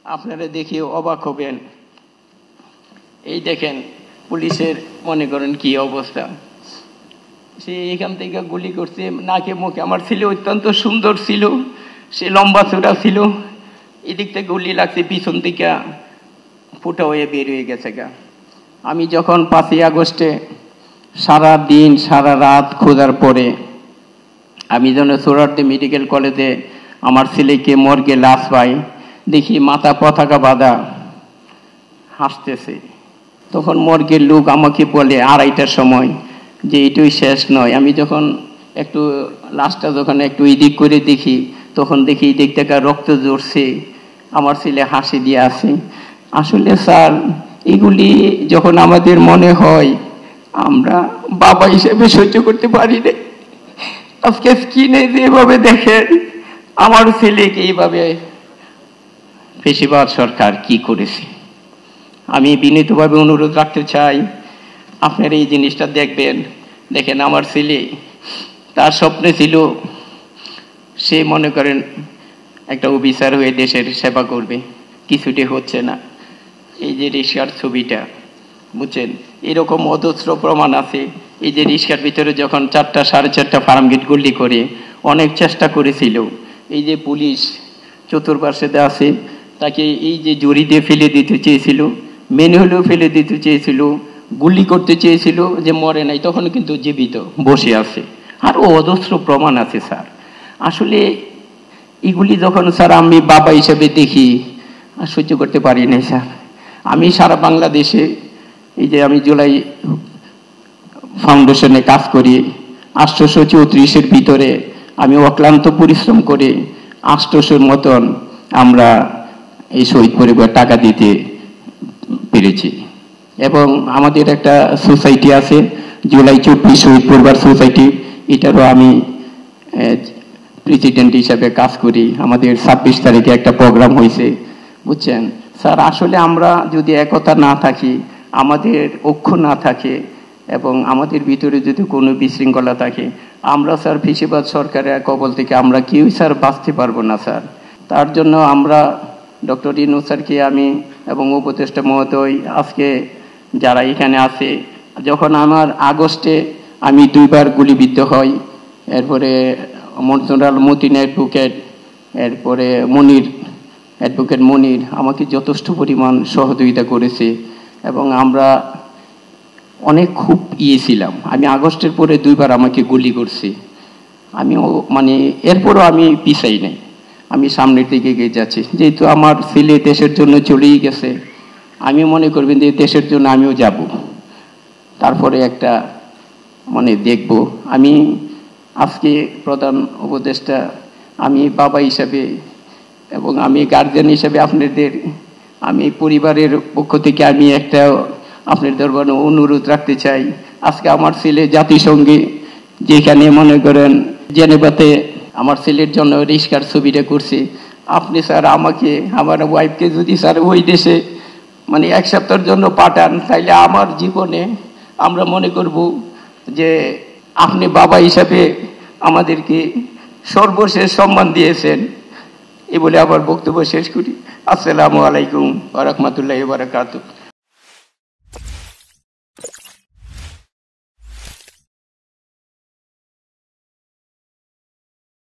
আপনারা দেখে অবাক হবেন। এই দেখেন পুলিশের মনে করেন কি অবস্থা, সে এখান থেকে গুলি করছে নাকে মুখে। আমার ছেলে অত্যন্ত সুন্দর ছিল, সে লম্বা চূড়া ছিল, এদিক থেকে গুলি লাগছে, পিছন থেকে ফুটা হয়ে বের হয়ে গেছে গা। আমি যখন 5ই আগস্টে সারা দিন সারা রাত খোঁজার পরে আমি যেন সোহরাওয়ার্দী মেডিকেল কলেজে আমার ছেলেকে মর্গে লাশ পাই, দেখি মাথা পতাকা বাঁধা হাসতেছে। তখন মর্গের লোক আমাকে বলে 2:30টার সময় যে এটাই শেষ নয়। আমি যখন একটু লাশটা যখন একটু এদিক করে দেখি, তখন দেখি এদিক থেকে রক্ত ঝরছে, আমার ছেলে হাসি দিয়ে আছে। আসলে স্যার, এগুলি যখন আমাদের মনে হয় আমরা বাবা হিসেবে সহ্য করতে পারি না। আজকে স্ক্রিনে যেভাবে দেখেন আমার ছেলেকে এইভাবে ফ্যাসিবাদ সরকার কি করেছে, আমি বিনীতভাবে অনুরোধ রাখতে চাই আপনারা এই জিনিসটা দেখবেন। দেখেন আমার ছেলে, তার স্বপ্নে ছিল সে মনে করেন একটা অফিসার হয়ে দেশের সেবা করবে, কিছুটি হচ্ছে না। এই যে রিক্সার ছবিটা, বুঝছেন, এরকম অজস্র প্রমাণ আছে। এই যে রিক্সার ভিতরে যখন 4টা 4:30 ফার্মগেট গুলি করে অনেক চেষ্টা করেছিল, এই যে পুলিশ চতুর্পার্শ্বে আছে, তাকে এই যে জড়ি দিয়ে ফেলে দিতে চেয়েছিল, মেনে হলেও ফেলে দিতে চেয়েছিল, গুলি করতে চেয়েছিল, যে মরে নাই, তখন কিন্তু জীবিত বসে আছে। আর অজস্র প্রমাণ আছে স্যার। আসলে এগুলি যখন স্যার আমি বাবা হিসেবে দেখি আর সহ্য করতে পারি না স্যার। আমি সারা বাংলাদেশে এই যে আমি জুলাই ফাউন্ডেশনে কাজ করি, 834-এর ভিতরে আমি অক্লান্ত পরিশ্রম করে 800-র মতন আমরা এই শহীদ পরিবার টাকা দিতে পেরেছি। এবং আমাদের একটা সোসাইটি আছে, জুলাই 24 শহীদ পরিবার সোসাইটি, এটারও আমি প্রেসিডেন্ট হিসাবে কাজ করি। আমাদের 26 তারিখে একটা প্রোগ্রাম হয়েছে, বুঝছেন স্যার। আসলে আমরা যদি একতা না থাকি, আমাদের ঐক্য না থাকে, এবং আমাদের ভিতরে যদি কোনো বিশৃঙ্খলা থাকে, আমরা স্যার ফ্যাসিবাদ সরকারের কবল থেকে আমরা কেউই স্যার বাঁচতে পারবো না স্যার। তার জন্য আমরা ডক্টর ইউনূস স্যারকে আমি এবং উপদেষ্টা মহোদয়, আজকে যারা এখানে আছে, যখন আমার আগস্টে আমি 2বার গুলিবিদ্ধ হই, এরপরে মনসুরাল মতিন অ্যাডভোকেট, এরপরে অ্যাডভোকেট মনির আমাকে যথেষ্ট পরিমাণ সহযোগিতা করেছে, এবং আমরা অনেক খুব ছিলাম। আমি আগস্টের পরে 2বার আমাকে গুলি করছি, আমি মানে এরপরও আমি পিছাই নাই, আমি সামনের দিকে এগিয়ে যাচ্ছি। যেহেতু আমার ছেলে দেশের জন্য চলেই গেছে, আমি মনে করবেন যে দেশের জন্য আমিও যাব, তারপরে একটা মানে দেখব। আমি আজকে প্রধান উপদেষ্টা, আমি বাবা হিসাবে এবং আমি গার্জিয়ান হিসাবে আপনাদের, আমি পরিবারের পক্ষ থেকে আমি একটা আপনার দরবারে অনুরোধ রাখতে চাই। আজকে আমার ছেলে জাতিসংঘে যেখানে মনে করেন জেনেভাতে আমার ছেলের জন্য রিক্সার ছবিটা করছে, আপনি স্যার আমাকে, আমার ওয়াইফকে যদি স্যার ওই দেশে মানে 1 সপ্তাহের জন্য পাঠান, তাইলে আমার জীবনে আমরা মনে করব যে আপনি বাবা হিসাবে আমাদেরকে সর্বশেষ সম্মান দিয়েছেন। এই বলে আবার বক্তব্য শেষ করি। আসসালামু আলাইকুম ওয়া রাহমাতুল্লাহি ওয়া বারাকাতুহু।